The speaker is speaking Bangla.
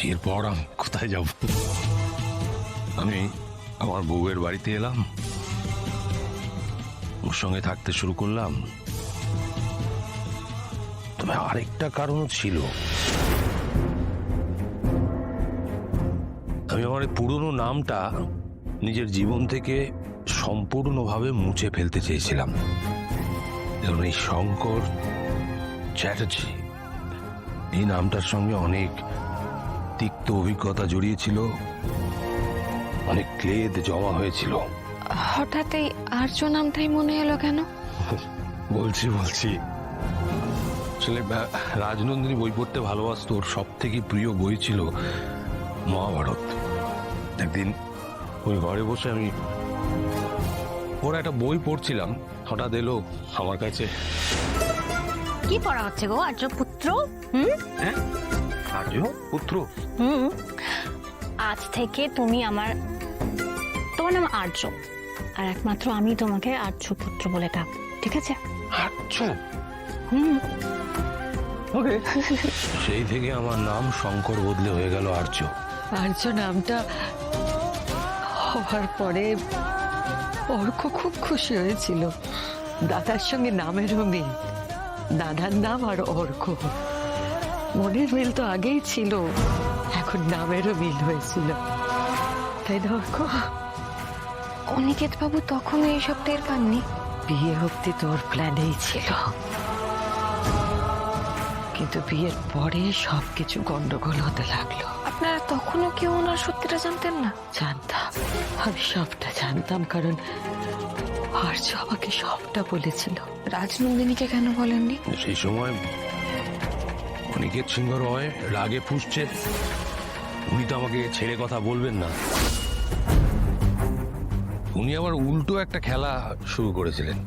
এরপর আমি কোথায় যাব? আমি আমার বউয়ের বাড়িতে এলাম, ওর সঙ্গে থাকতে শুরু করলাম। তবে আরেকটা কারণও ছিল। আমি আমার এই পুরনো নামটা নিজের জীবন থেকে সম্পূর্ণভাবে মুছে ফেলতে চেয়েছিলাম। যেমন এই শঙ্কর চ্যাটার্জি, এই নামটার সঙ্গে অনেক তিক্ত অভিজ্ঞতা জড়িয়েছিল, অনেক ক্লেদ জমা হয়েছিল। হঠাৎ এই আর্য নামটাই মনে এলো কেন? বলছি আসলে রাজনন্দিনী বই পড়তে ভালোবাসতো। ওর সব থেকে প্রিয় বই ছিল মহাভারত। একদিন ওই ঘরে বসে আমি ওর একটা বই পড়ছিলাম, হঠাৎ এলো আমার কাছে। কি পড়া হচ্ছে গো আর্য পুত্র? হ্যাঁ, আর্য পুত্র। আজ থেকে তুমি তোমার নাম আর্য, আর একমাত্র আমি তোমাকে আর্য পুত্র বলে ডাক, ঠিক আছে? আর্য। সেই থেকে আমার নাম শঙ্কর বদলে হয়ে গেল আর্য। আর্য নামটা হওয়ার পরে অর্ক খুব খুশি হয়েছিল। দাদার সঙ্গে নামেরও মিল, দাদার নাম আর অর্ক। মনের মিল তো আগেই ছিল, এখন নামেরও মিল হয়েছিল, তাই না অর্ক? অনিকেত বাবু তখনও এইসব টের পাননি? বিয়ে অব্দি তোর প্ল্যানেই ছিল, কিন্তু বিয়ের পরে সবকিছু গন্ডগোল হতে লাগলো। আপনারা তখনও কেউ ওনার সত্যিটা জানতেন না? জানতাম, আমি সবটা জানতাম, কারণ আর্য আমাকে সবটা বলেছিল। রাজনন্দিনীকে কেন বলেননি? সেই সময় অনিকেত সিংহ রয় রাগে ফুঁসছে, উনি তো আমাকে ছেড়ে কথা বলবেন না। উনি আবার উল্টো একটা খেলা শুরু করেছিলেন।